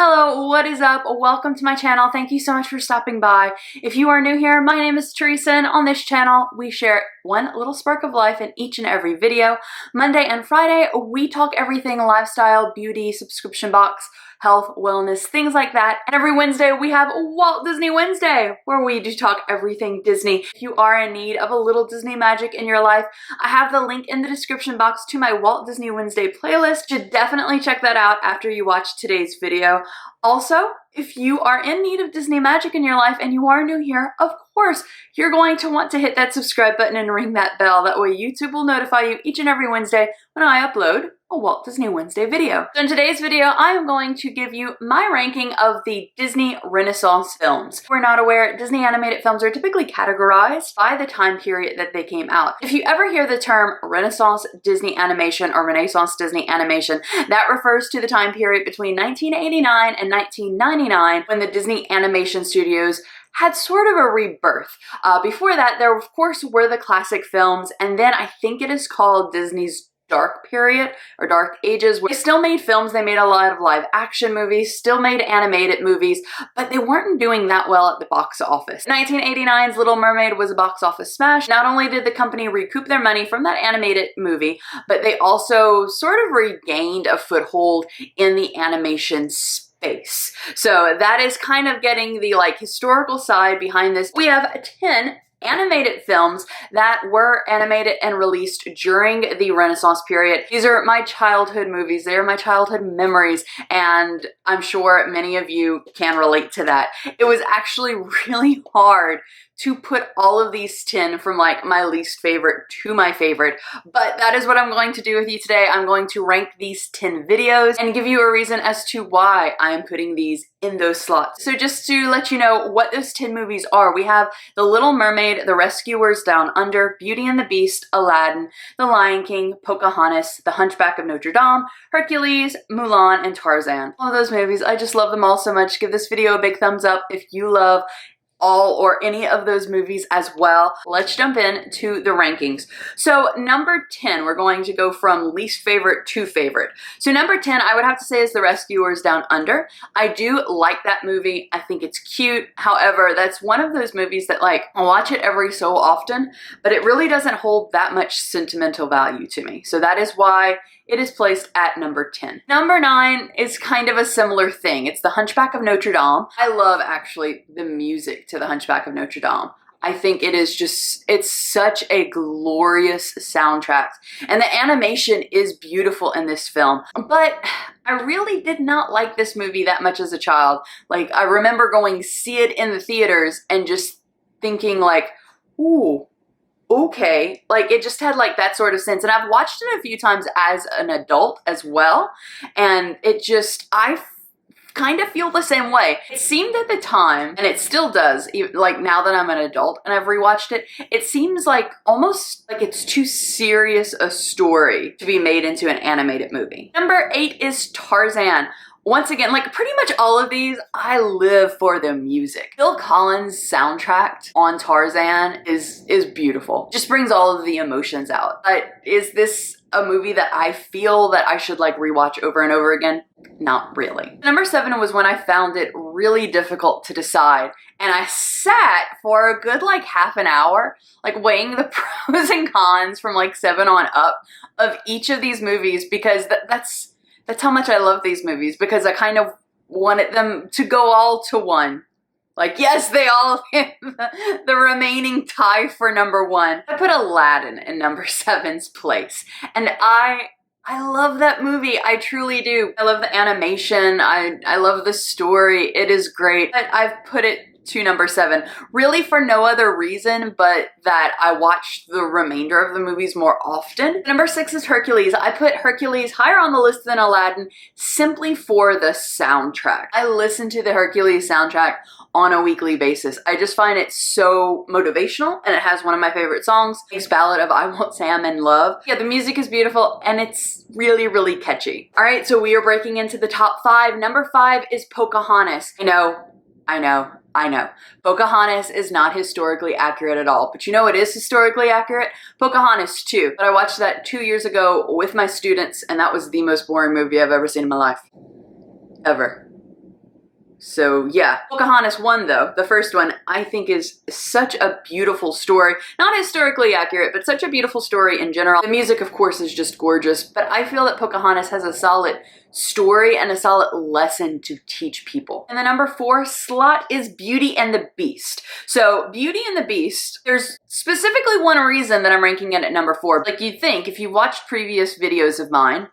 Hello, what is up? Welcome to my channel. Thank you so much for stopping by. If you are new here, my name is Teresa, and on this channel, we share one little spark of life in each and every video. Monday and Friday, we talk everything lifestyle, beauty, subscription box, health, wellness, things like that. And every Wednesday, we have Walt Disney Wednesday, where we do talk everything Disney. If you are in need of a little Disney magic in your life, I have the link in the description box to my Walt Disney Wednesday playlist. You should definitely check that out after you watch today's video. Also, if you are in need of Disney magic in your life and you are new here, of course, you're going to want to hit that subscribe button and ring that bell. That way YouTube will notify you each and every Wednesday when I upload a Walt Disney Wednesday video. So in today's video, I am going to give you my ranking of the Disney Renaissance films. If we're not aware, Disney animated films are typically categorized by the time period that they came out. If you ever hear the term Renaissance Disney animation or Renaissance Disney animation, that refers to the time period between 1989 and 1999 when the Disney animation studios had sort of a rebirth. Before that, there of course were the classic films, and then I think it is called Disney's dark period or dark ages, where they still made films. They made a lot of live action movies, still made animated movies, but they weren't doing that well at the box office. 1989's Little Mermaid was a box office smash. Not only did the company recoup their money from that animated movie, but they also sort of regained a foothold in the animation space. So that is kind of getting the historical side behind this. We have 10 animated films that were animated and released during the Renaissance period. These are my childhood movies. They are my childhood memories, and I'm sure many of you can relate to that. It was actually really hard to put all of these 10 from my least favorite to my favorite, but that is what I'm going to do with you today. I'm going to rank these 10 videos and give you a reason as to why I am putting these in those slots. So just to let you know what those 10 movies are, we have The Little Mermaid, The Rescuers Down Under, Beauty and the Beast, Aladdin, The Lion King, Pocahontas, The Hunchback of Notre Dame, Hercules, Mulan, and Tarzan. All of those movies, I just love them all so much. Give this video a big thumbs up if you love all or any of those movies as well. Let's jump into the rankings. So number 10, we're going to go from least favorite to favorite. So number 10, I would have to say, is The Rescuers Down Under. I do like that movie. I think it's cute. However, that's one of those movies that I'll watch it every so often, but it really doesn't hold that much sentimental value to me. So that is why it is placed at number 10. Number 9 is kind of a similar thing. It's The Hunchback of Notre Dame. I love actually the music to The Hunchback of Notre Dame. I think it is just, it's such a glorious soundtrack. And the animation is beautiful in this film. But I really did not like this movie that much as a child. I remember going to see it in the theaters and just thinking ooh, okay, it just had that sort of sense. And I've watched it a few times as an adult as well, and I kind of feel the same way. It seemed at the time, and it still does, even now that I'm an adult and I've rewatched it, it seems almost like it's too serious a story to be made into an animated movie. Number 8 is Tarzan. Once again, pretty much all of these, I live for the music. Phil Collins' soundtrack on Tarzan is beautiful. Just brings all of the emotions out. But is this a movie that I feel that I should rewatch over and over again? Not really. Number 7 was when I found it really difficult to decide. And I sat for a good half an hour, weighing the pros and cons from 7 on up of each of these movies, because that's how much I love these movies, because I kind of wanted them to go all to one. Yes, they all hit the remaining tie for number 1. I put Aladdin in number 7's place. And I love that movie. I truly do. I love the animation. I love the story. It is great. But I've put it to number 7, really for no other reason but that I watched the remainder of the movies more often. Number 6 is Hercules. I put Hercules higher on the list than Aladdin simply for the soundtrack. I listen to the Hercules soundtrack on a weekly basis. I just find it so motivational, and it has one of my favorite songs, Is Ballad of I Won't Say I'm in Love. Yeah, the music is beautiful, and it's really, really catchy. All right, so we are breaking into the top 5. Number 5 is Pocahontas. I know. Pocahontas is not historically accurate at all, but it is historically accurate? Pocahontas 2. But I watched that 2 years ago with my students, and that was the most boring movie I've ever seen in my life. Ever. So yeah, Pocahontas 1 though, the first one, I think is such a beautiful story. Not historically accurate, but such a beautiful story in general. The music, of course, is just gorgeous, but I feel that Pocahontas has a solid story and a solid lesson to teach people. And the number 4 slot is Beauty and the Beast. So Beauty and the Beast, there's specifically one reason that I'm ranking it at number 4. Like you'd think, if you watched previous videos of mine,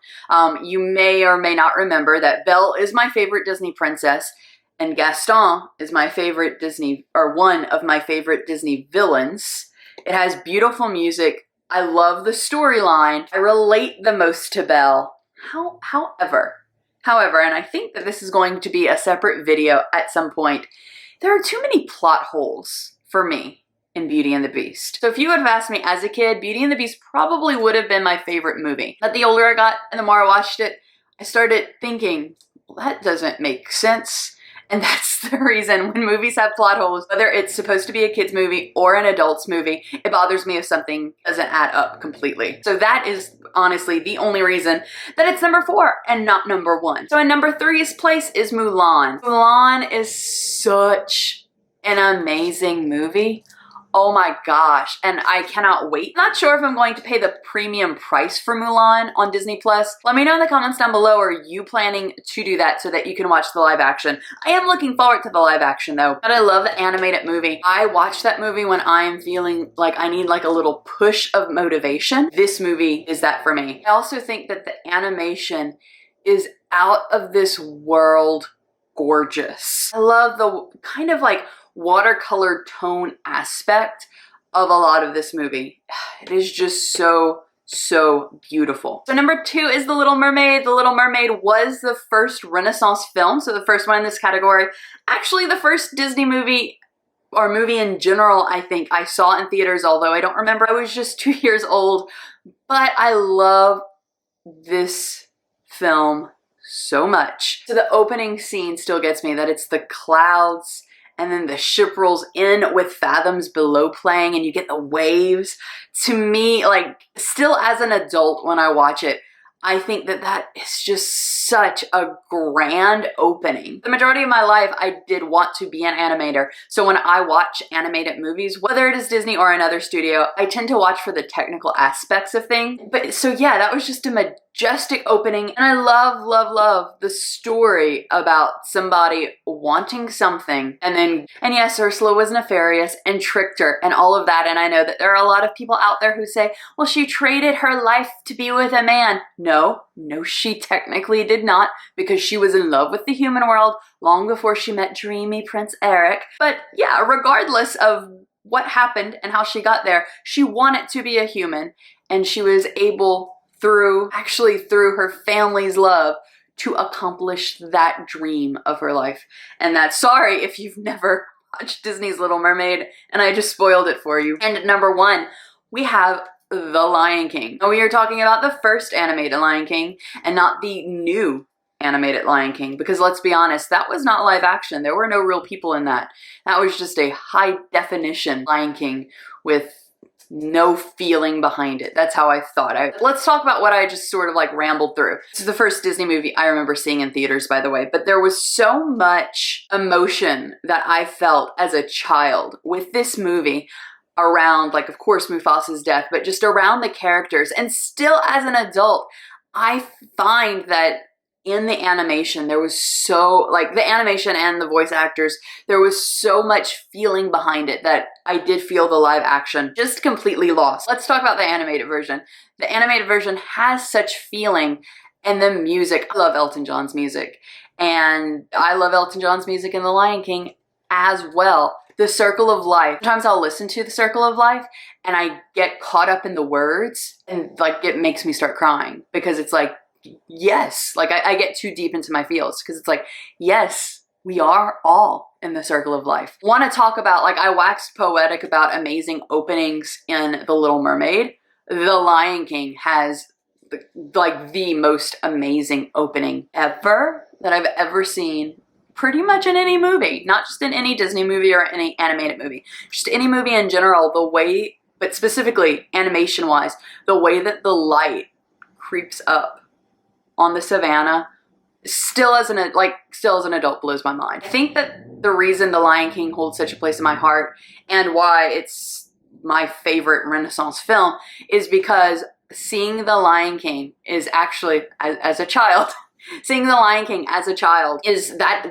you may or may not remember that Belle is my favorite Disney princess, and Gaston is my favorite Disney, or one of my favorite Disney villains. It has beautiful music. I love the storyline. I relate the most to Belle. However, and I think that this is going to be a separate video at some point, there are too many plot holes for me in Beauty and the Beast. So if you would have asked me as a kid, Beauty and the Beast probably would have been my favorite movie. But the older I got and the more I watched it, I started thinking, well, that doesn't make sense. And that's the reason when movies have plot holes, whether it's supposed to be a kid's movie or an adult's movie, it bothers me if something doesn't add up completely. So that is honestly the only reason that it's number 4 and not number 1. So in number 3's place is Mulan. Mulan is such an amazing movie. Oh my gosh, and I cannot wait. Not sure if I'm going to pay the premium price for Mulan on Disney Plus. Let me know in the comments down below, are you planning to do that so that you can watch the live action? I am looking forward to the live action though, but I love the animated movie. I watch that movie when I am feeling like I need like a little push of motivation. This movie is that for me. I also think that the animation is out of this world gorgeous. I love the kind of like watercolor tone aspect of a lot of this movie. It is just so beautiful. So number 2 is The Little Mermaid. The Little Mermaid was the first Renaissance film, so the first one in this category. Actually, the first Disney movie, or movie in general, I think I saw in theaters, although I don't remember. I was just 2 years old, but I love this film so much. So the opening scene still gets me, that it's the clouds and then the ship rolls in with Fathoms Below playing and you get the waves. To me, like, still as an adult when I watch it, I think that that is just such a grand opening. The majority of my life, I did want to be an animator. So when I watch animated movies, whether it is Disney or another studio, I tend to watch for the technical aspects of things. But so yeah, that was just a majestic opening. And I love the story about somebody wanting something. And yes, Ursula was nefarious and tricked her and all of that. And I know that there are a lot of people out there who say, well, she traded her life to be with a man. No, she technically did not, because she was in love with the human world long before she met dreamy Prince Eric. But yeah, regardless of what happened and how she got there, she wanted to be a human, and she was able through her family's love to accomplish that dream of her life. And that's, sorry if you've never watched Disney's Little Mermaid and I just spoiled it for you. And at number 1, we have The Lion King. We are talking about the first animated Lion King and not the new animated Lion King, because let's be honest, that was not live action. There were no real people in that. That was just a high definition Lion King with no feeling behind it. That's how I thought. Let's talk about what I just sort of like rambled through. This is the first Disney movie I remember seeing in theaters, by the way, but there was so much emotion that I felt as a child with this movie around, like, of course, Mufasa's death, but just around the characters. And still as an adult, I find that in the animation, there was so, like, the animation and the voice actors, there was so much feeling behind it that I did feel the live action just completely lost. Let's talk about the animated version. The animated version has such feeling, and the music, I love Elton John's music, and I love Elton John's music in The Lion King as well. The Circle of Life. Sometimes I'll listen to The Circle of Life and I get caught up in the words, and like it makes me start crying, because it's like, yes, like I get too deep into my feels, because it's like, yes, we are all in the circle of life. Want to talk about, like, I waxed poetic about amazing openings in The Little Mermaid. The Lion King has like the most amazing opening ever that I've ever seen, pretty much in any movie, not just in any Disney movie or any animated movie, just any movie in general. The way, but specifically animation wise, the way that the light creeps up on the savannah still as an adult blows my mind. I think that the reason The Lion King holds such a place in my heart and why it's my favorite Renaissance film is because seeing The Lion King is actually, as a child, seeing The Lion King as a child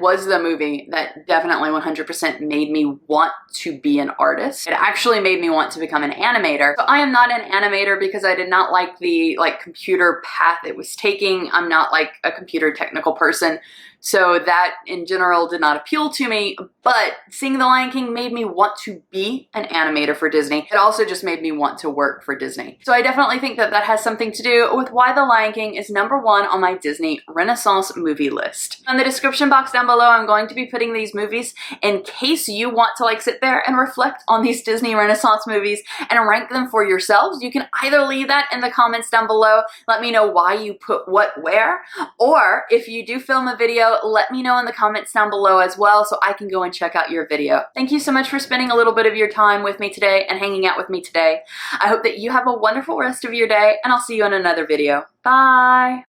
was the movie that definitely 100% made me want to be an artist. It actually made me want to become an animator. So I am not an animator because I did not like the computer path it was taking. I'm not like a computer technical person. So that in general did not appeal to me, but seeing The Lion King made me want to be an animator for Disney. It also just made me want to work for Disney. So I definitely think that that has something to do with why The Lion King is #1 on my Disney Renaissance movie list. In the description box down below, I'm going to be putting these movies in case you want to sit there and reflect on these Disney Renaissance movies and rank them for yourselves. You can either leave that in the comments down below, let me know why you put what where, or if you do film a video, let me know in the comments down below as well so I can go and check out your video. Thank you so much for spending a little bit of your time with me today and hanging out with me today. I hope that you have a wonderful rest of your day, and I'll see you in another video. Bye!